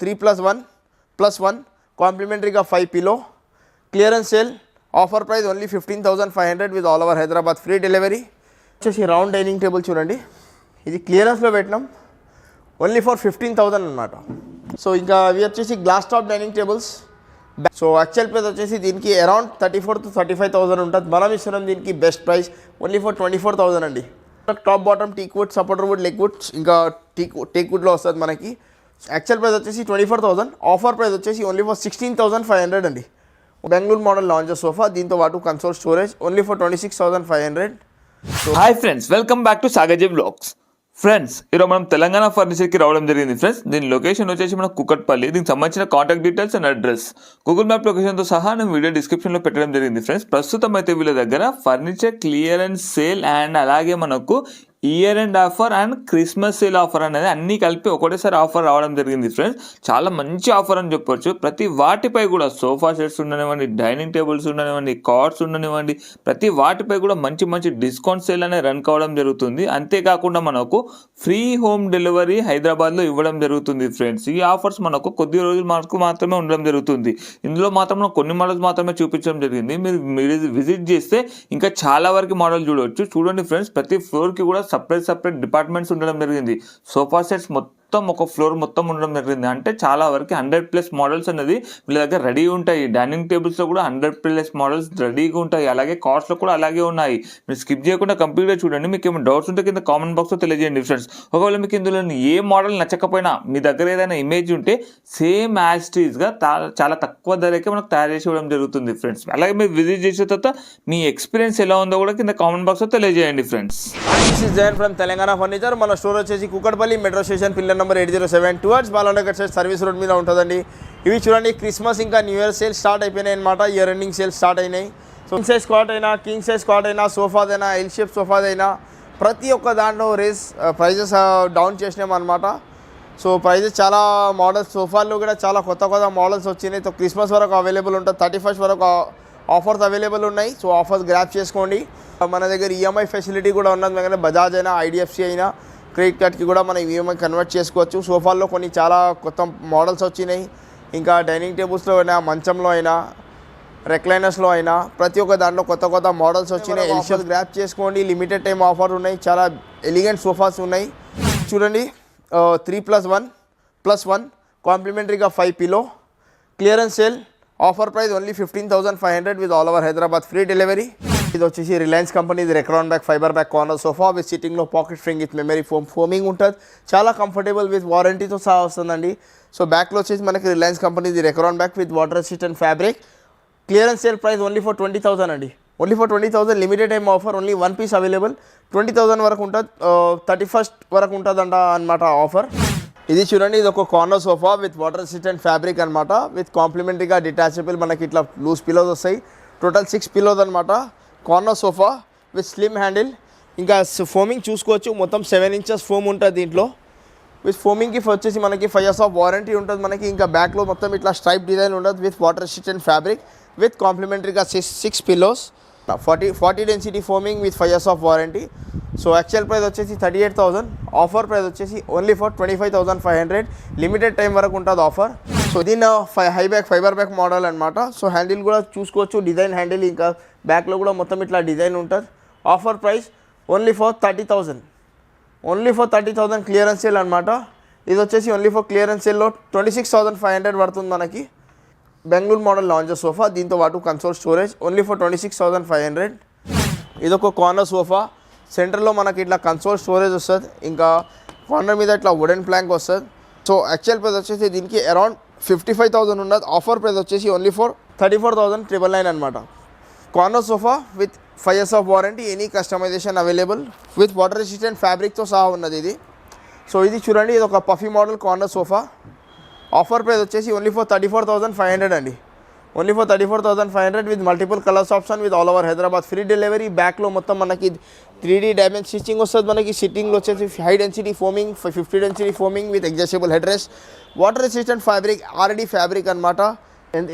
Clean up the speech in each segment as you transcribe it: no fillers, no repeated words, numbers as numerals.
3+1 complimentary का 5 pillow clearance sale offer price only 15,500 with all over Hyderabad free delivery వచ్చేసి round dining table చూడండి ఇది క్లియరెన్స్లో పెట్టినాం only for 15,000 అనమాట. సో ఇంకా అవి వచ్చేసి glass top dining tables. So actual price వచ్చేసి దీనికి అరౌండ్ 34,000 to 35,000 ఉంటుంది. మనం ఇస్తున్నాం దీనికి బెస్ట్ ప్రైస్ ఓన్లీ ఫర్ 24,000 అండి. Top bottom teak wood, supporter wood, leg wood ఇంకా టేక్ వుడ్లో వస్తుంది మనకి. యాక్చువల్ ప్రైస్ వచ్చేసి 24,000, ఆఫర్ ప్రైస్ వచ్చేసి ఓన్లీ ఫర్ 16,500 అండి. బెంగళూరు మోడల్ లాంజర్ సోఫా, దీంతో పాటు console storage only for 26,500. Hi friends, welcome back to Sagar vlogs. Friends, ఈరోజు మనం తెలంగాణ ఫర్నిచర్కి రావడం జరిగింది. ఫ్రెండ్స్, దీని లొకేషన్ వచ్చేసి మన కుకట్పల్లి. దీనికి సంబంధించిన contact details and address Google map లొకేషన్తో సహా నేను వీడియో డిస్క్రిప్షన్లో పెట్టడం జరిగింది. ఫ్రెండ్స్, ప్రస్తుతం అయితే వీళ్ళ దగ్గర ఫర్నిచర్ క్లియరెన్స్ సేల్ అండ్ అలాగే మనకు year end offer and Christmas sale offer అనేది అన్నీ కలిపి ఒకటేసారి ఆఫర్ రావడం జరిగింది. ఫ్రెండ్స్, చాలా మంచి ఆఫర్ అని చెప్పొచ్చు. ప్రతి వాటిపై కూడా సోఫా సెట్స్ ఉండనివ్వండి, డైనింగ్ టేబుల్స్ ఉండనివ్వండి, కార్డ్స్ ఉండనివ్వండి, ప్రతి వాటిపై కూడా మంచి మంచి డిస్కౌంట్ సేల్ అనేది రన్ కావడం జరుగుతుంది. అంతేకాకుండా మనకు ఫ్రీ హోమ్ డెలివరీ హైదరాబాద్లో ఇవ్వడం జరుగుతుంది. ఫ్రెండ్స్, ఈ ఆఫర్స్ మనకు కొద్ది రోజులు మనకు మాత్రమే ఉండడం జరుగుతుంది. ఇందులో మాత్రం కొన్ని మోడల్స్ మాత్రమే చూపించడం జరిగింది. మీరు విజిట్ చేస్తే ఇంకా చాలా వరకు మోడల్ చూడవచ్చు. చూడండి ఫ్రెండ్స్, ప్రతి ఫ్లోర్కి కూడా సపరేట్ డిపార్ట్మెంట్స్ ఉండడం జరిగింది. సోఫా సెట్స్ మొత్తం ఒక ఫ్లోర్ మొత్తం ఉండడం జరిగింది. అంటే చాలా వరకు 100+ మోడల్స్ అనేది వీళ్ళ దగ్గర రెడీ ఉంటాయి. డైనింగ్ టేబుల్స్లో కూడా 100+ మోడల్స్ రెడీగా ఉంటాయి. అలాగే కార్డ్స్లో కూడా అలాగే ఉన్నాయి. మీరు స్కిప్ చేయకుండా కంప్లీట్గా చూడండి. మీకు ఏమైనా డౌట్స్ ఉంటే కింద కామెంట్ బాక్స్లో తెలియజేయండి ఫ్రెండ్స్. ఒకవేళ మీకు ఇందులో ఏ మోడల్ నచ్చకపోయినా మీ దగ్గర ఏదైనా ఇమేజ్ ఉంటే సేమ్ యాజ్ ఇట్ ఈస్గా చాలా తక్కువ ధరకే మనకు తయారు చేసి ఇవ్వడం జరుగుతుంది. ఫ్రెండ్స్, అలాగే మీరు విజిట్ చేసిన తర్వాత మీ ఎక్స్పీరియన్స్ ఎలా ఉందో కూడా కింద కామెంట్ బాక్స్లో తెలియజేయండి. Friends, from Telangana furniture. మన స్టోర్ వచ్చేసి Kukatpally metro station pillar number 807 towards Balanagar side service road మీద ఉంటుందండి. ఇవి చూడండి, క్రిస్మస్ ఇంకా న్యూ ఇయర్ సేల్ స్టార్ట్ అయిపోయినాయి అనమాట. ఇయర్ ఎండింగ్ సేల్ స్టార్ట్ అయినాయి. సో కింగ్ సైజ్ కాట్ అయినా, కింగ్ సైజ్ కాట్ అయినా, సోఫాదైనా, ఎల్ షేప్ సోఫాదైనా ప్రతి ఒక్క దాంట్లో ప్రైజెస్ డౌన్ చేసినాం అనమాట. సో ప్రైజెస్ చాలా మోడల్స్ సోఫాల్లో కూడా చాలా కొత్త మోడల్స్ వచ్చినాయి. సో క్రిస్మస్ వరకు అవైలబుల్ ఉంటుంది. 31st వరకు ఆఫర్స్ అవైలబుల్ ఉన్నాయి. సో ఆఫర్స్ గ్రాప్ చేసుకోండి. మన దగ్గర ఈఎంఐ ఫెసిలిటీ కూడా ఉన్నది. మన బజాజ్ అయినా, ఐడిఎఫ్సి అయినా, క్రెడిట్ కార్డ్కి కూడా మనం ఈఎంఐ కన్వర్ట్ చేసుకోవచ్చు. సోఫాల్లో కొన్ని చాలా కొత్త మోడల్స్ వచ్చినాయి. ఇంకా డైనింగ్ టేబుల్స్లో అయినా, మంచంలో అయినా, రెక్లైనర్స్లో అయినా ప్రతి ఒక్క దాంట్లో కొత్త మోడల్స్ వచ్చినాయి. ఎల్షియస్ గ్రాప్ చేసుకోండి. లిమిటెడ్ టైం ఆఫర్ ఉన్నాయి. చాలా ఎలిగెంట్ సోఫాస్ ఉన్నాయి. చూడండి, 3+1 కాంప్లిమెంటరీగా 5 pillow clearance sale offer price only 15,500 with all over Hyderabad free delivery. ఇది వచ్చేసి Reliance company Recron back fibre back corner sofa with సిట్టింగ్లో pocket spring with memory foaming ఉంటుంది. చాలా కంఫర్టబుల్ విత్ వారంటీతో సహా వస్తుందండి. సో బ్యాక్లో వచ్చేసి మనకి Reliance company Recron back with water resistant fabric. Clearance sale price only for 20,000 అండి. Only for 20,000. Limited time offer. Only 1 piece available. 20,000 వరకు ఉంటుంది. 31st వరకు ఉంటుందంట అనమాట ఆఫర్. ఇది చూడండి, ఇది ఒక corner sofa with water resistant fabric అనమాట. విత్ కాంప్లిమెంటరీగా డిటాచబుల్ మనకి ఇట్లా లూజ్ పిల్లోస్ వస్తాయి. టోటల్ 6 పిల్లోస్ అనమాట. Corner sofa with slim handle. ఇంకా ఫోమింగ్ చూసుకోవచ్చు. మొత్తం 7 inches ఫోమ్ ఉంటుంది దీంట్లో. విత్ ఫోమింగ్కి వచ్చేసి మనకి 5 years ఆఫ్ వారంటీ ఉంటుంది మనకి. ఇంకా బ్యాక్లో మొత్తం ఇట్లా స్ట్రైప్ డిజైన్ ఉంటుంది with water resistant fabric with కాంప్లిమెంటరీగా 6 pillows. 40 density foaming with 5 years of warranty. So actual price వచ్చేసి 38,000. ఆఫర్ ప్రైస్ వచ్చేసి ఓన్లీ ఫర్ 25,500. లిమిటెడ్ టైం వరకు ఉంటుంది ఆఫర్. సో దీని high back fibre back model అనమాట. సో హ్యాండిల్ కూడా చూసుకోవచ్చు, డిజైన్ హ్యాండిల్. ఇంకా బ్యాక్లో కూడా మొత్తం ఇట్లా డిజైన్ ఉంటుంది. Offer price only for 30,000. Only for 30,000 clearance sale అనమాట. ఇది వచ్చేసి ఓన్లీ ఫర్ క్లియరెన్స్ సేల్లో 26,500 పడుతుంది మనకి. బెంగళూరు మోడల్ లాంజర్ సోఫా, దీంతో పాటు కన్సోల్ స్టోరేజ్ ఓన్లీ ఫర్ 26,500. ఇది ఒక కార్నర్ సోఫా. సెంటర్లో మనకి ఇట్లా కన్సోల్ స్టోరేజ్ వస్తుంది. ఇంకా కార్నర్ మీద ఇట్లా వుడెన్ ప్లాంక్ వస్తుంది. సో యాక్చువల్ ప్రైస్ వచ్చేసి దీనికి అరౌండ్ 55,000 ఉన్నది. ఆఫర్ ప్రైస్ వచ్చేసి ఓన్లీ ఫర్ 34,999 అనమాట. Corner sofa with 5 years of warranty. Any customisation available with water resistant ఫ్యాబ్రిక్తో సహా ఉన్నది ఇది. సో ఇది చూడండి, ఇది ఒక puffy model corner sofa. Offer price వచ్చేసి ఓన్లీ ఫర్ 34,500 అండి. Only for 34,500 with multiple colours option with all over Hyderabad free delivery. బ్యాక్లో మొత్తం మనకి 3D డైమండ్ స్టిచ్చింగ్ వస్తుంది మనకి. సిట్టింగ్లో వచ్చేసి high density foaming 50 density foaming with adjustable head rest. Water resistant fabric, R A D fabric అనమాట.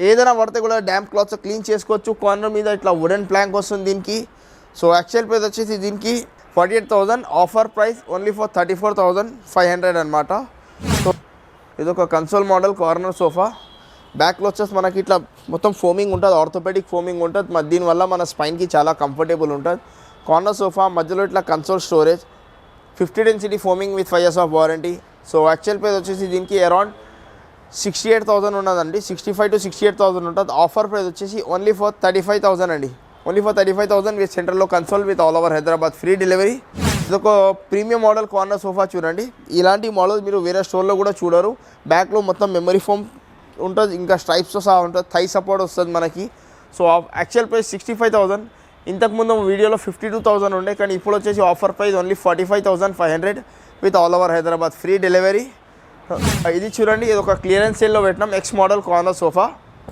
ఏదైనా పడితే కూడా డ్యాంప్ క్లాత్స్ క్లీన్ చేసుకోవచ్చు. కార్నర్ మీద ఇట్లా వుడెన్ ప్లాంక్ వస్తుంది దీనికి. సో యాక్చువల్ ప్రైస్ వచ్చేసి దీనికి 48,000. ఆఫర్ ప్రైస్ ఓన్లీ ఫర్ 34,500 అనమాట. సో ఇది ఒక కన్సోల్ మోడల్ కార్నర్ సోఫా. బ్యాక్లో వచ్చేసి మనకి ఇట్లా మొత్తం ఫోమింగ్ ఉంటుంది, ఆర్థోపెడిక్ ఫోమింగ్ ఉంటుంది. దీనివల్ల మన స్పైన్కి చాలా కంఫర్టబుల్ ఉంటుంది. కార్నర్ సోఫా మధ్యలో ఇట్లా console storage, 50 density foaming with 5 years of warranty. So actual price వచ్చేసి దీనికి అరౌండ్ 68,000 ఉన్నదండి. 65 to 68,000 ఉంటుంది. ఆఫర్ ప్రైస్ వచ్చేసి ఓన్లీ ఫర్ 35,000 అండి. ఓన్లీ ఫర్ 35,000 విత్ సెంటర్లో console with all over Hyderabad free delivery. ఇది ఒక ప్రీమియం మోడల్ కార్నర్ సోఫా చూడండి. ఇలాంటి మోడల్ మీరు వేరే స్టోర్లో కూడా చూడరు. బ్యాక్లో మొత్తం మెమరీ ఫోమ్ ఉంటుంది, ఇంకా స్ట్రైప్స్తో సహా ఉంటుంది, థై సపోర్ట్ వస్తుంది మనకి. So actual price 65,000. ఇంతకుముందు వీడియోలో 52,000 ఉండే, కానీ ఇప్పుడు వచ్చేసి offer price only 45,500 with all over Hyderabad free delivery. ఇది చూడండి, ఇది ఒక క్లియరెన్స్ సేల్లో పెట్టినాం. X model corner sofa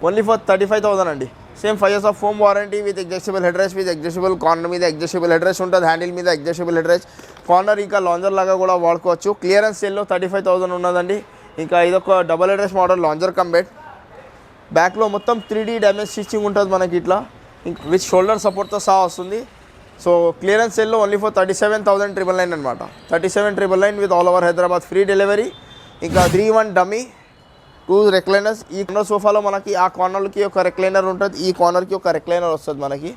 only for 35,000 అండి. Same 5 years of foam warranty with adjustable head rest, with adjustable corner మీద అడ్జస్టబుల్ హెడ్ రెస్ట్ ఉంటుంది, హ్యాండిల్ మీద అడ్జస్టబుల్ హెడ్ రెస్ట్, కార్నర్ ఇంకా లాంజర్ లాగా కూడా వాడుకోవచ్చు. క్లియరెన్స్ సేల్లో 35,000 ఉన్నదండి. ఇంకా ఇదొక double head rest model lounger cum bed. బ్యాక్లో మొత్తం 3D డ్యామేజ్ స్టిచ్చింగ్ ఉంటుంది మనకి ఇట్లా, విత్ షోల్డర్ సపోర్ట్తో సహా వస్తుంది. సో క్లియరెన్స్ సేల్లో ఓన్లీ ఫర్ 37,999 అనమాట. 37,999 with all over Hyderabad free delivery. ఇంకా 3-in-1 డమ్మీ, 2 రెక్లైనర్స్. ఈ కార్నర్ సోఫాలో మనకి ఆ కార్నర్కి ఒక రెక్లైనర్ ఉంటుంది, ఈ కార్నర్కి ఒక రెక్లైనర్ వస్తుంది మనకి.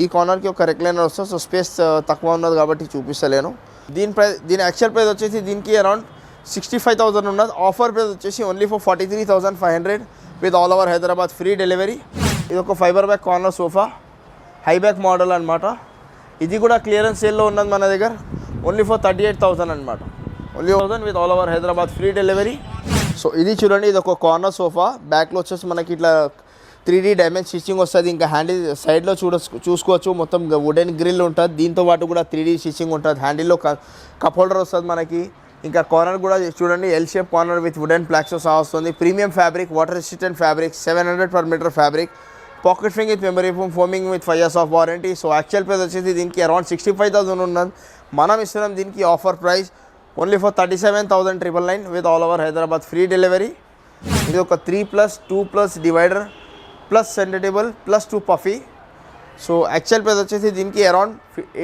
ఈ కార్నర్కి ఒక రెక్లైనర్ వస్తుంది. సో స్పేస్ తక్కువ ఉన్నది కాబట్టి చూపిస్తలేను. దీని యాక్చువల్ ప్రైస్ వచ్చేసి దీనికి అరౌండ్ 65,000 ఉన్నది. ఆఫర్ ప్రైస్ వచ్చేసి only for 43,500 with all over Hyderabad free delivery. ఇది ఒక fibre back corner sofa, high back model అనమాట. ఇది కూడా క్లియరెన్స్ సేల్లో ఉన్నది మన దగ్గర. ఓన్లీ ఫర్ 38,000 అనమాట. Only 1,000 with all over Hyderabad free delivery. So ఇది చూడండి, ఇది ఒక కార్నర్ సోఫా. బ్యాక్లో వచ్చేసి మనకి ఇట్లా 3D డ్యామేజ్ స్టిచ్చింగ్ వస్తుంది. ఇంకా హ్యాండిల్ సైడ్లో చూసుకోవచ్చు, మొత్తం వుడెన్ గ్రిల్ ఉంటుంది. దీంతో పాటు కూడా 3D స్టిచ్చింగ్ ఉంటుంది. హ్యాండిల్లో కప్ హోల్డర్ వస్తుంది మనకి. ఇంకా కార్నర్ కూడా చూడండి, L shape corner with wooden ప్లాక్స్తో సహా వస్తుంది. Premium fabric, water resistant fabric, 700 per meter fabric, pocket ఫింగ్ with memory foam, foaming with 5 years of warranty. So actual price వచ్చేసి దీనికి అరౌండ్ 65,000 ఉన్నది. మనం ఇస్తున్నాం దీనికి offer price only for 37,999 with all over Hyderabad free delivery. ఇది ఒక 3+2+ divider plus centre table plus 2 puffy. So actual price వచ్చేసి దీనికి అరౌండ్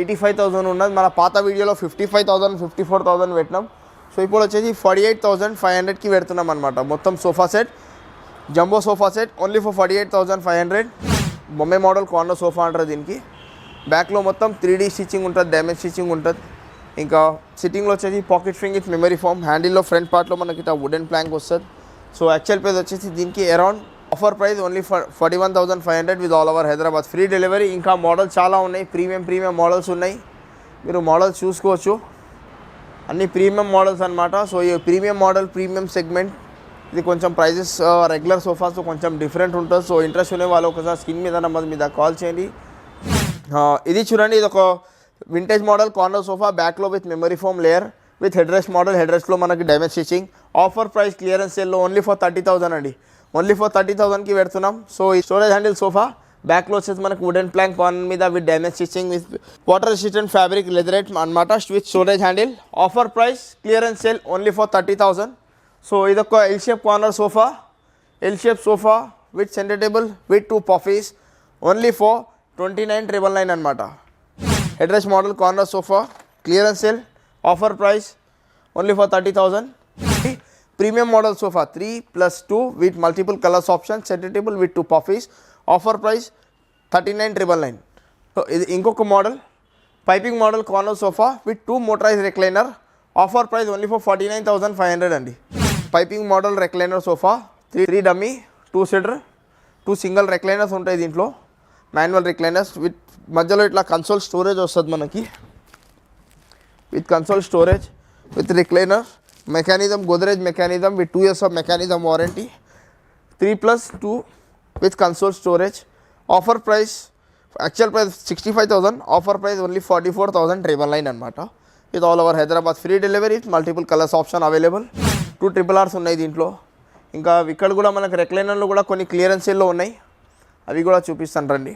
85,000 ఉన్నది. మన పాత వీడియోలో 55,000, 54,000 పెట్టినాం. సో ఇప్పుడు వచ్చేసి 48,500కి పెడుతున్నాం అనమాట. మొత్తం sofa set, jumbo sofa set only for 48,500. బొమ్మే మోడల్ కార్నర్ సోఫా అంటారు దీనికి. బ్యాక్లో మొత్తం 3D స్టిచ్చింగ్ ఉంటుంది, డ్యామేజ్ స్టిచ్చింగ్ ఉంటుంది. ఇంకా సిట్టింగ్లో వచ్చేసి పాకెట్ ఫింగ్ విత్ మెమరీ ఫోమ్, హ్యాండిల్లో ఫ్రంట్ పార్ట్లో మనకి ఇట్లా వుడెన్ ప్లాంక్ వస్తుంది. సో యాక్చువల్ ప్రైస్ వచ్చేసి దీనికి around offer price only 41,500 with all over Hyderabad free delivery. ఇంకా మోడల్స్ చాలా ఉన్నాయి, ప్రీమియం మోడల్స్ ఉన్నాయి, మీరు మోడల్స్ చూసుకోవచ్చు. అన్ని ప్రీమియం మోడల్స్ అనమాట. సో ఈ ప్రీమియం సెగ్మెంట్ ఇది కొంచెం ప్రైజెస్ రెగ్యులర్ సోఫాస్ కొంచెం డిఫరెంట్ ఉంటుంది. సో ఇంట్రెస్ట్ ఉండే వాళ్ళు ఒకసారి స్క్రీన్ మీద నెంబర్ మీద కాల్ చేయండి. ఇది చూడండి, ఇది ఒక వింటేజ్ మోడల్ కార్నర్ సోఫా, బ్యాక్లో with memory foam layer with head rest model. Head రెస్ట్లో మనకి damage stitching. Offer price clearance సేల్లో ఓన్లీ ఫర్ 30,000 అండి. ఓన్లీ ఫర్ 30,000కి పెడుతున్నాం. సో ఈ స్టోరేజ్ హ్యాండిల్ సోఫా, బ్యాక్లో వచ్చేసి మనకి వుడెన్ ప్లాంక్ కార్నర్ మీద with damage stitching with water resistant fabric leatherette అనమాట with storage handle. Offer price clearance sale only for 30,000. So ఇదొక L shape corner sofa with centre table with 2 puffies only for 29,999 అనమాట. Head rest model corner sofa clearance sale. Offer price only for 30,000. Premium model sofa 3+2 with multiple colours option, centre table with 2 puffies. Offer price 39,999. So ఇది ఇంకొక model piping model corner sofa with 2 motorized recliner. Offer price only for 49,500 అండి. Piping model recliner sofa, 3 dummy, 2 seater, 2 single recliners ఉంటాయి దీంట్లో, manual recliners with మధ్యలో ఇట్లా console storage వస్తుంది మనకి, with console storage with recliner mechanism, Godrej mechanism with 2 years of mechanism warranty, 3+2 with console storage. Offer price actual price 65,000, offer price only 44,999 అనమాట. With all over Hyderabad free delivery, multiple colours option available. 2 RRRs ఉన్నాయి దీంట్లో. ఇంకా ఇక్కడ కూడా మనకు రెక్లైనర్లు కూడా కొన్ని clearance సేల్లో ఉన్నాయి, అవి కూడా చూపిస్తాను రండి.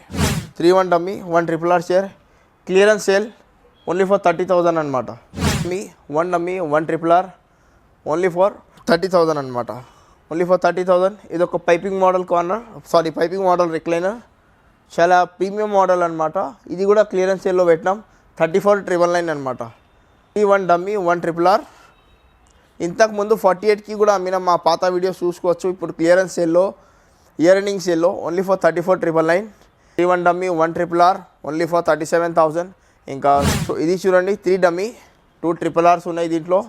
3-1 dummy, 1 RRR chair clearance sale only for 30,000 అనమాట. 1 డమ్మీ, 1 RRR ఓన్లీ ఫర్ 30,000 అనమాట. Only for 30,000. ఇది ఒక పైపింగ్ మోడల్ రెక్లైనర్, చాలా ప్రీమియం మోడల్ అనమాట. ఇది కూడా క్లియరెన్స్ సేల్లో పెట్టినాం, 34,999 అనమాట. 1 డమ్మీ, 1 RRR. ఇంతకుముందు 48కి కూడా అమ్మిన మా పాత వీడియోస్ చూసుకోవచ్చు. ఇప్పుడు క్లియరెన్స్ సేల్లో ఇయర్ ఎండింగ్ సేల్లో only for 34,999. 3 dummy 1 RRR only for 37,000. ఇంకా సో ఇది చూడండి 3 డమ్మీ 2 RRRs ఉన్నాయి దీంట్లో.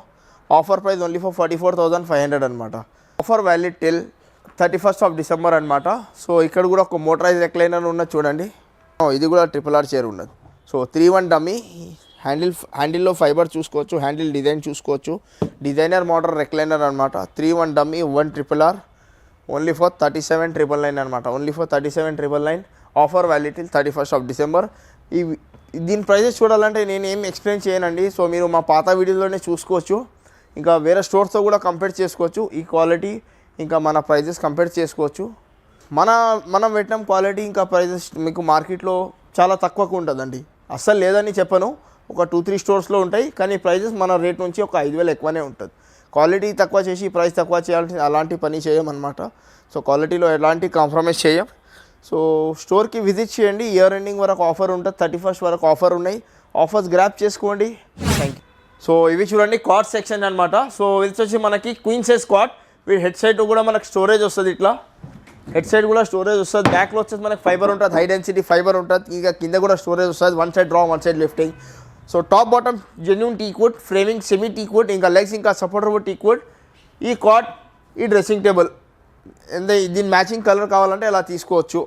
ఆఫర్ ప్రైస్ ఓన్లీ ఫర్ 44,500 అనమాట. Offer valid till 31st of December అనమాట. సో ఇక్కడ కూడా ఒక మోటరైజ్ రెక్లైనర్ ఉన్నది చూడండి. ఇది కూడా RRR చైర్ ఉన్నది. సో 3 డమ్మీ హ్యాండిల్లో ఫైబర్ చూసుకోవచ్చు, హ్యాండిల్ డిజైన్ చూసుకోవచ్చు. డిజైనర్ మోడల్ రెక్లైనర్ అనమాట. 3 డమ్మీ 1 RRR ఓన్లీ ఫర్ 37,999 అనమాట. Only for 37,999. Offer valid till 31st of December. దీని ప్రైజెస్ చూడాలంటే నేను ఏం ఎక్స్ప్లెయిన్ చేయనండి. సో మీరు మా పాత వీడియోలోనే చూసుకోవచ్చు. ఇంకా వేరే స్టోర్స్తో కూడా కంపేర్ చేసుకోవచ్చు. ఈ క్వాలిటీ ఇంకా మన ప్రైజెస్ కంపేర్ చేసుకోవచ్చు. మనం పెట్టిన క్వాలిటీ ఇంకా ప్రైజెస్ మీకు మార్కెట్లో చాలా తక్కువకు ఉంటుందండి. అస్సలు లేదని చెప్పను, ఒక 2-3 స్టోర్స్లో ఉంటాయి. కానీ ప్రైజెస్ మన రేట్ నుంచి ఒక 5,000 ఎక్కువనే ఉంటుంది. క్వాలిటీ తక్కువ చేసి ప్రైస్ తక్కువ చేయాల్సి అలాంటి పని చేయమన్నమాట. సో క్వాలిటీలో ఎలాంటి కాంప్రమైజ్ చేయం. సో స్టోర్కి విజిట్ చేయండి. ఇయర్ ఎండింగ్ వరకు ఆఫర్ ఉంటుంది, 31st వరకు ఆఫర్ ఉన్నాయి. ఆఫర్స్ గ్రాప్ చేసుకోండి. Thank you. సో ఇవి చూడండి కాట్ సెక్షన్ అనమాట. సో ఇది వచ్చి మనకి queen size cot. Head side కూడా మనకు స్టోరేజ్ వస్తుంది. ఇట్లా హెడ్ సైడ్ కూడా స్టోరేజ్ వస్తుంది. బ్యాక్లో వచ్చేసి మనకి ఫైబర్ ఉంటుంది, హై డెన్సిటీ ఫైబర్ ఉంటుంది. ఇక కింద కూడా స్టోరేజ్ వస్తుంది. One side draw, one side lifting. So top bottom genuine teakwood, framing semi teakwood, ఇంకా లెగ్స్ ఇంకా సపోర్టర్ వుడ్ టీక్వుడ్. ఈ కాట్, ఈ డ్రెస్సింగ్ టేబుల్ దీని మ్యాచింగ్ కలర్ కావాలంటే ఇలా తీసుకోవచ్చు.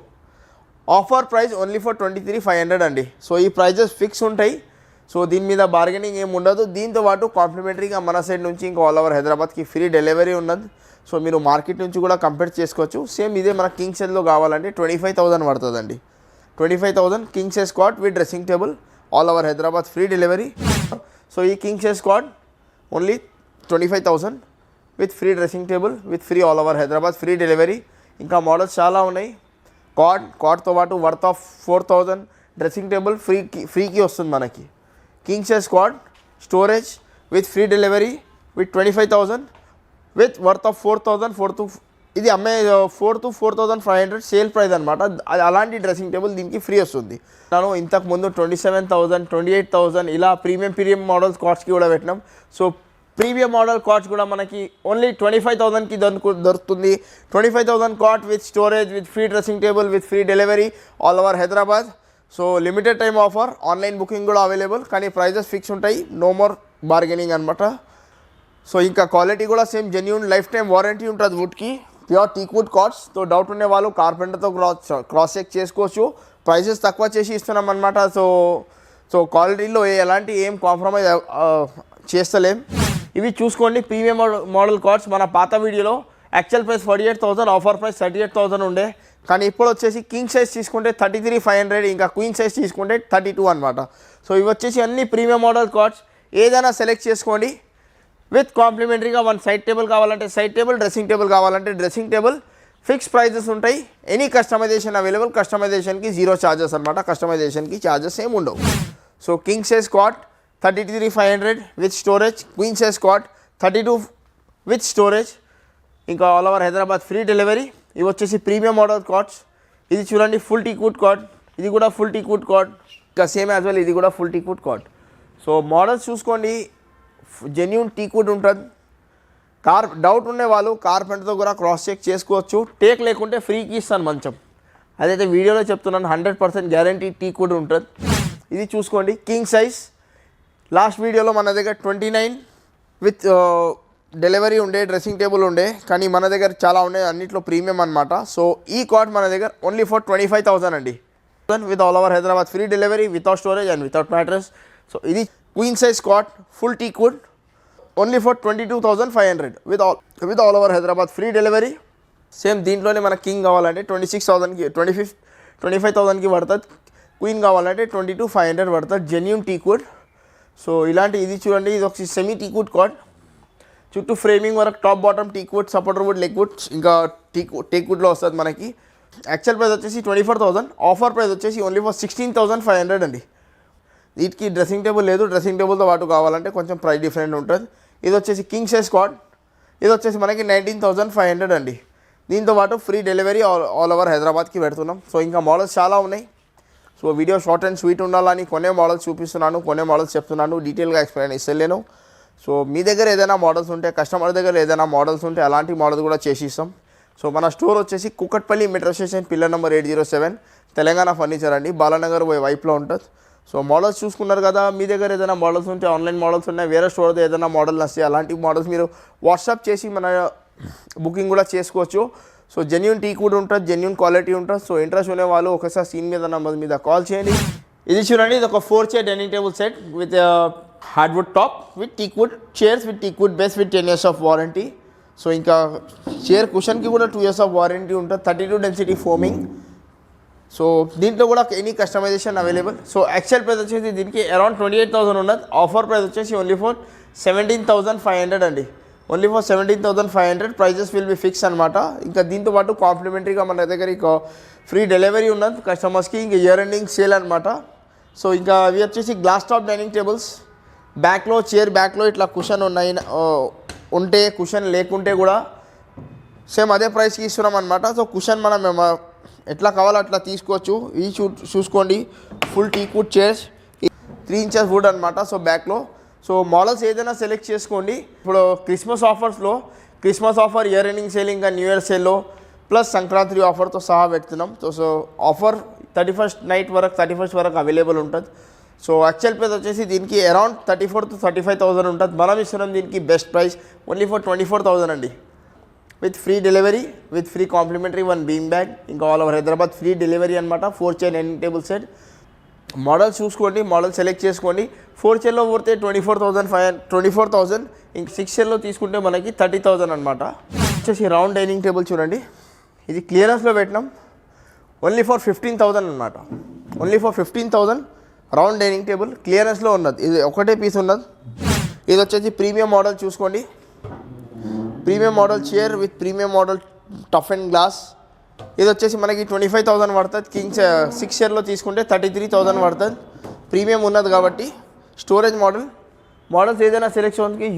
ఆఫర్ ప్రైస్ ఓన్లీ ఫర్ 23,500 అండి. సో ఈ ప్రైజెస్ ఫిక్స్ ఉంటాయి. సో దీని మీద బార్గెనింగ్ ఏమి ఉండదు. దీంతో పాటు కాంప్లిమెంటరీగా మన సైడ్ నుంచి ఇంకా ఆల్ ఓవర్ హైదరాబాద్కి ఫ్రీ డెలివరీ ఉన్నది. సో మీరు మార్కెట్ నుంచి కూడా కంపేర్ చేసుకోవచ్చు. సేమ్ ఇదే మన కింగ్ సైజ్లో కావాలంటే 25,000 పడుతుందండి. 25,000 king size cot with dressing table, all over Hyderabad free delivery. So ఈ king size cot only 25,000 with free dressing table, with free all over Hyderabad free delivery. ఇంకా మోడల్స్ చాలా ఉన్నాయి. కాట్తో పాటు వర్త్ ఆఫ్ 4,000 డ్రెస్సింగ్ టేబుల్ ఫ్రీకి వస్తుంది మనకి. King size cot, storage with free delivery with 25,000 with worth of 4,000. ఇది అమ్మే 4,000 to 4,500 సేల్ ప్రైస్ అనమాట. అది అలాంటి డ్రెస్సింగ్ టేబుల్ దీనికి ఫ్రీ వస్తుంది. నేను ఇంతకుముందు 27,000, 28,000 ఇలా ప్రీమియం మోడల్స్ కాట్స్కి కూడా పెట్టినాం. సో ప్రీమియం మోడల్ కాట్స్ కూడా మనకి ఓన్లీ 25,000కి దొరుకుతుంది. 25,000 cot with storage, with free dressing table, with free delivery all over Hyderabad. So limited time offer, online booking కూడా అవైలబుల్. కానీ ప్రైజెస్ ఫిక్స్ ఉంటాయి, నో మోర్ బార్గెనింగ్ అనమాట. సో ఇంకా క్వాలిటీ కూడా same genuine lifetime warranty ఉంటుంది వుడ్కి. Pure teakwood cots. తో doubt ఉండే వాళ్ళు కార్పెంటర్తో క్రాస్ చెక్ చేసుకోవచ్చు. ప్రైసెస్ తక్కువ చేసి ఇస్తున్నాం అనమాట. సో క్వాలిటీలో ఎలాంటి ఏం కాంప్రమైజ్ చేస్తలేం. ఇవి చూసుకోండి ప్రీమియం మోడల్ కాట్స్. మన పాత వీడియోలో యాక్చువల్ ప్రైస్ 48,000, ఆఫర్ ప్రైస్ 38,000 ఉండే. కానీ ఇప్పుడు వచ్చేసి కింగ్ సైజ్ తీసుకుంటే 33,500, ఇంకా క్వీన్ సైజ్ తీసుకుంటే 32 అనమాట. సో ఇవి వచ్చేసి అన్ని ప్రీమియం మోడల్ కాట్స్. ఏదైనా సెలెక్ట్ చేసుకోండి. విత్ కాంప్లిమెంటరీగా 1 సైడ్ టేబుల్ కావాలంటే సైడ్ టేబుల్, డ్రెస్సింగ్ టేబుల్ కావాలంటే డ్రెస్సింగ్ టేబుల్. ఫిక్స్ ప్రైజెస్ ఉంటాయి. Any customisation available. కస్టమైజేషన్కి 0 ఛార్జెస్ అనమాట. కస్టమైజేషన్కి ఛార్జెస్ ఏమి ఉండవు. So king size cot 33,500 with storage. Queen size cot 32 with storage. ఇంకా all over Hyderabad free delivery. ఇవి వచ్చేసి ప్రీమియం మోడల్ కాట్స్. ఇది చూడండి ఫుల్ టీక్వుడ్ కాట్. ఇది కూడా ఫుల్ టీక్వుడ్ కాట్. ఇంకా సేమ్ యాజ్ వెల్ ఇది కూడా full teakwood cot. So models చూసుకోండి, జెన్యూన్ టీక్వుడ్ ఉంటుంది. డౌట్ ఉండే వాళ్ళు కార్పెంటర్తో కూడా క్రాస్ చెక్ చేసుకోవచ్చు. టేక్ లేకుంటే ఫ్రీకి ఇస్తాను మంచం. అదైతే వీడియోలో చెప్తున్నాను, 100% గ్యారంటీ టీక్వుడ్ ఉంటుంది. ఇది చూసుకోండి కింగ్ సైజ్. లాస్ట్ వీడియోలో మన దగ్గర 29 విత్ డెలివరీ ఉండే, డ్రెస్సింగ్ టేబుల్ ఉండే. కానీ మన దగ్గర చాలా ఉండే, అన్నిట్లో ప్రీమియం అనమాట. సో ఈ కాట్ మన దగ్గర ఓన్లీ ఫర్ 25,000 అండి. With all over Hyderabad free delivery, without storage and without mattress. So ఇది queen size cot full teakwood only for 22,500 with all over Hyderabad free delivery. Same దీంట్లోనే మనకు కింగ్ కావాలంటే 26,000కి 25,000కి పడుతుంది. క్వీన్ కావాలంటే 22,500 పడుతుంది. Genuine teakwood. సో ఇలాంటి ఇది చూడండి, ఇది ఒక సెమీ టీక్వుడ్ కాట్. చుట్టూ ఫ్రేమింగ్ వరకు top bottom teakwood, supporter wood, leg wood, ఇంకా టీక్వుడ్లో వస్తుంది మనకి. యాక్చువల్ ప్రైస్ వచ్చేసి 24,000, ఆఫర్ ప్రైస్ వచ్చేసి ఓన్లీ ఫర్ 16,500 అండి. వీటికి డ్రెస్సింగ్ టేబుల్ లేదు. డ్రెస్సింగ్ టేబుల్తో పాటు కావాలంటే కొంచెం ప్రైస్ డిఫరెంట్ ఉంటుంది. ఇది వచ్చేసి కింగ్ సైజ్ కాట్. ఇది వచ్చేసి మనకి 19,500 అండి. దీంతో పాటు ఫ్రీ డెలివరీ ఆల్ ఓవర్ హైదరాబాద్కి పెడుతున్నాం. సో ఇంకా మోడల్స్ చాలా ఉన్నాయి. So video short and sweet ఉండాలని కొనే మోడల్స్ చూపిస్తున్నాను, కొనే మోడల్స్ చెప్తున్నాను. డీటెయిల్గా ఎక్స్ప్లెయిన్ ఇస్తలేను. సో మీ దగ్గర ఏదైనా మోడల్స్ ఉంటే, కస్టమర్ దగ్గర ఏదైనా మోడల్స్ ఉంటే అలాంటి మోడల్స్ కూడా చేసి ఇస్తాం. సో మన స్టోర్ వచ్చేసి Kukatpally metro station pillar number 807 Telangana furniture అండి, బాలానగర్ వైపులో ఉంటుంది. సో మోడల్స్ చూసుకున్నారు కదా, మీ దగ్గర ఏదైనా మోడల్స్ ఉంటే, ఆన్లైన్ మోడల్స్ ఉన్నాయి, వేరే స్టోర్లో ఏదైనా మోడల్ వస్తే అలాంటి మోడల్స్ మీరు వాట్సాప్ చేసి మన బుకింగ్ కూడా చేసుకోవచ్చు. సో జెన్యూన్ టీక్ కూడా ఉంటుంది, జెన్యూన్ క్వాలిటీ ఉంటుంది. సో ఇంట్రెస్ట్ ఉండే వాళ్ళు ఒకసారి స్క్రీన్ మీద నెంబర్ మీద కాల్ చేయండి. ఇది చూడండి, ఇది ఒక 4 chair dining table set with hardwood top with teakwood chairs with teakwood base with 10 years of warranty. So ఇంకా చైర్ కుషన్కి కూడా 2 years ఆఫ్ వారంటీ ఉంటుంది. 32 డెన్సిటీ ఫోమింగ్. సో దీంట్లో కూడా any customisation available. So actual price వచ్చేసి దీనికి around 28,000 ఉన్నది. Offer price వచ్చేసి only for 17,500 అండి. Only for 17,500 prices will be fix అనమాట. ఇంకా దీంతో పాటు కాంప్లిమెంటరీగా మన దగ్గర ఇక ఫ్రీ డెలివరీ ఉన్నది కస్టమర్స్కి. ఇంకా ఇయర్ ఎండింగ్ సేల్ అనమాట. సో ఇంకా అవి వచ్చేసి గ్లాస్ టాప్ డైనింగ్ టేబుల్స్. బ్యాక్లో చైర్ బ్యాక్లో ఇట్లా కుషన్ ఉన్నాయి, ఉంటే కుషన్ లేకుంటే కూడా సేమ్ అదే ప్రైస్కి ఇస్తున్నాం అనమాట. సో కుషన్ మనం ఎట్లా కావాలో అట్లా తీసుకోవచ్చు. ఈ చూసుకోండి, full teakwood chairs, 3 inches wood అనమాట. సో బ్యాక్లో సో మోడల్స్ ఏదైనా సెలెక్ట్ చేసుకోండి. ఇప్పుడు క్రిస్మస్ ఆఫర్స్లో Christmas offer, year ending sale, ఇంకా న్యూ ఇయర్ సేల్లో ప్లస్ సంక్రాంతి ఆఫర్తో సహా పెడుతున్నాం. సో ఆఫర్ 31st వరకు అవైలబుల్ ఉంటుంది. సో యాక్చువల్ ప్రైస్ వచ్చేసి దీనికి అరౌండ్ 34,000 to 35,000 ఉంటుంది. మనం ఇస్తున్నాం దీనికి బెస్ట్ ప్రైస్ ఓన్లీ ఫర్ 24,000 అండి, with free delivery, with free complimentary 1 bean bag. ఇంకా all over Hyderabad free delivery అనమాట. 4 chair dining table set. Model చూసుకోండి, మోడల్ సెలెక్ట్ చేసుకోండి. 4 చైర్లో పోతే 24,000. ఇంక 6 చైర్లో తీసుకుంటే మనకి 30,000 అనమాట. వచ్చేసి రౌండ్ డైనింగ్ టేబుల్ చూడండి, ఇది క్లియరెన్స్లో పెట్టినాం. ఓన్లీ ఫర్ 15,000 అనమాట. Only for 15,000 round dining table క్లియరెన్స్లో ఉన్నది. ఇది ఒకటే పీస్ ఉన్నది. ఇది వచ్చేసి ప్రీమియం మోడల్ చూసుకోండి, premium model chair with premium model tough and glass. ఇది వచ్చేసి మనకి 25,000 పడుతుంది. 6 చైర్లో తీసుకుంటే 33,000 పడుతుంది. ప్రీమియం ఉన్నది కాబట్టి. స్టోరేజ్ మోడల్స్ ఏదైనా సెలెక్షన్కి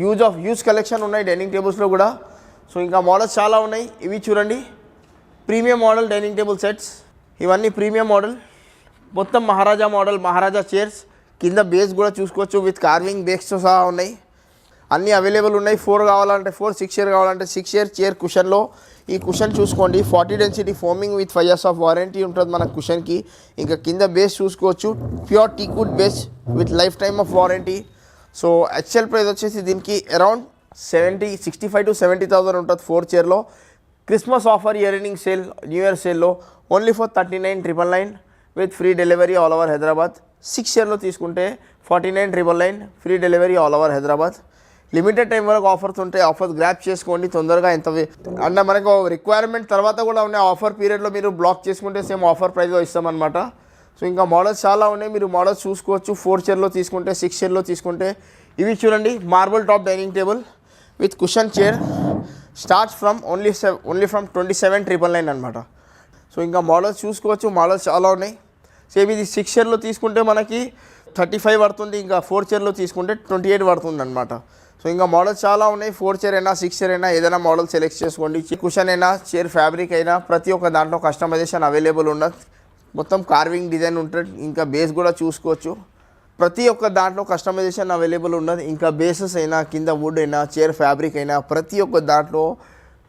హ్యూజ్ కలెక్షన్ ఉన్నాయి డైనింగ్ టేబుల్స్లో కూడా. సో ఇంకా మోడల్స్ చాలా ఉన్నాయి. ఇవి చూడండి, premium model dining table sets. ఇవన్నీ ప్రీమియం మోడల్, మొత్తం మహారాజా చైర్స్. కింద బేస్ కూడా చూసుకోవచ్చు, విత్ కార్వింగ్ బేస్తో సహా ఉన్నాయి. అన్నీ అవైలబుల్ ఉన్నాయి. 4 కావాలంటే 4, 6 చైర్ కావాలంటే 6 చైర్. చైర్ కుషన్లో ఈ కుషన్ చూసుకోండి, 40 density foaming with 5 years of warranty ఉంటుంది మన కుషన్కి. ఇంకా కింద బేస్ చూసుకోవచ్చు, pure teakwood base with life time of warranty. So actual price వచ్చేసి దీనికి అరౌండ్ 65,000 to 70,000 ఉంటుంది 4 చైర్లో. Christmas offer, year ending sale, new year సేల్లో only for 39,999 with free delivery all over Hyderabad. 6 చైర్లో తీసుకుంటే 49,999 free delivery all over Hyderabad. Limited time వరకు offers ఉంటాయి. Offers grab చేసుకోండి తొందరగా. ఎంత అంటే మనకు రిక్వైర్మెంట్ తర్వాత కూడా ఉన్నాయి. ఆఫర్ పీరియడ్లో మీరు బ్లాక్ చేసుకుంటే సేమ్ ఆఫర్ ప్రైస్లో ఇస్తామన్నమాట. సో ఇంకా మోడల్స్ చాలా ఉన్నాయి, మీరు మోడల్స్ చూసుకోవచ్చు. 4 చైర్లో తీసుకుంటే, 6 చైర్లో తీసుకుంటే. ఇవి చూడండి, marble top dining table with cushion chair starts from only from 27,999 అనమాట. సో ఇంకా మోడల్స్ చూసుకోవచ్చు, మోడల్స్ చాలా ఉన్నాయి. సేమ్ ఇది 6 చైర్లో తీసుకుంటే మనకి 35 పడుతుంది. ఇంకా 4 చైర్లో తీసుకుంటే 28 పడుతుంది అనమాట. సో ఇంకా మోడల్స్ చాలా ఉన్నాయి. 4 చైర్ అయినా 6 చైర్ అయినా ఏదైనా మోడల్ సెలెక్ట్ చేసుకోండి. కుషన్ అయినా, చైర్ ఫ్యాబ్రిక్ అయినా ప్రతి ఒక్క దాంట్లో కస్టమైజేషన్ అవైలబుల్ ఉన్నది. మొత్తం కార్వింగ్ డిజైన్ ఉంటుంది. ఇంకా బేస్ కూడా చూసుకోవచ్చు. ప్రతి ఒక్క దాంట్లో కస్టమైజేషన్ అవైలబుల్ ఉన్నది. ఇంకా బేసెస్ అయినా, కింద వుడ్ అయినా, చైర్ ఫ్యాబ్రిక్ అయినా ప్రతి ఒక్క దాంట్లో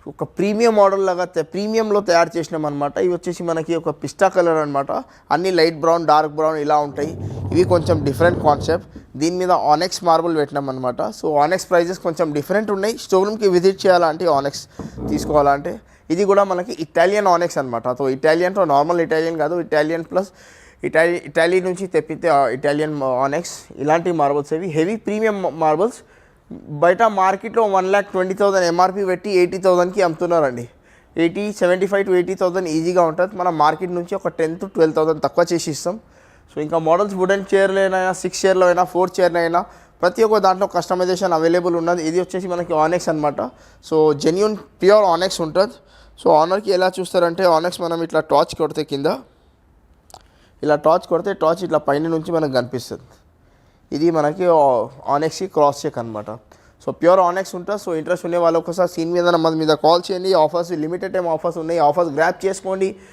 ఒక ప్రీమియం మోడల్ లాగా ప్రీమియంలో తయారు చేసినాం అనమాట. ఇవి వచ్చేసి మనకి ఒక పిస్టా కలర్ అనమాట. అన్ని లైట్ బ్రౌన్, డార్క్ బ్రౌన్ ఇలా ఉంటాయి. ఇవి కొంచెం డిఫరెంట్ కాన్సెప్ట్. దీని మీద ఆనెక్స్ మార్బుల్ పెట్టినాం అనమాట. సో ఆనెక్స్ ప్రైజెస్ కొంచెం డిఫరెంట్ ఉన్నాయి. స్టోరూమ్కి విజిట్ చేయాలంటే ఆనెక్స్ తీసుకోవాలంటే ఇది కూడా మనకి ఇటాలియన్ ఆనెక్స్ అనమాట. సో ఇటాలియన్తో నార్మల్ ఇటాలియన్ కాదు, ఇటాలియన్ ప్లస్ ఇటాలీ నుంచి తెప్పితే ఇటాలియన్ ఆనెక్స్. ఇలాంటి మార్బుల్స్ ఇవి హెవీ ప్రీమియం మార్బుల్స్. బయట మార్కెట్లో 1,20,000 ఎంఆర్పి పెట్టి 80,000కి అమ్ముతున్నారండి. 75,000 to 80,000 ఈజీగా ఉంటుంది. మనం మార్కెట్ నుంచి ఒక 10,000 to 12,000 తక్కువ చేసి ఇస్తాం. సో ఇంకా మోడల్స్ వుడెన్ చైర్లో అయినా, 6 చైర్లో అయినా, 4 చైర్లో అయినా ప్రతి ఒక్క దాంట్లో కస్టమైజేషన్ అవైలబుల్ ఉన్నది. ఇది వచ్చేసి మనకి ఆనెక్స్ అనమాట. సో జెన్యూన్ ప్యూర్ ఆనెక్స్ ఉంటుంది. సో ఆనర్కి ఎలా చూస్తారంటే, ఆనెక్స్ మనం ఇట్లా టార్చ్ కొడితే కింద ఇలా టార్చ్ కొడితే టార్చ్ ఇట్లా పైన నుంచి మనకు కనిపిస్తుంది. ఇది మనకి ఆనెక్స్కి క్రాస్ చెక్ అనమాట. సో ప్యూర్ ఆనెక్స్ ఉంటుంది. సో ఇంట్రెస్ట్ ఉండే వాళ్ళు ఒకసారి సీన్ మీద నెంబర్ మీద కాల్ చేయండి. ఆఫర్స్ లిమిటెడ్ టైం ఆఫర్స్ ఉన్నాయి. ఆఫర్స్ గ్రాప్ చేసుకోండి.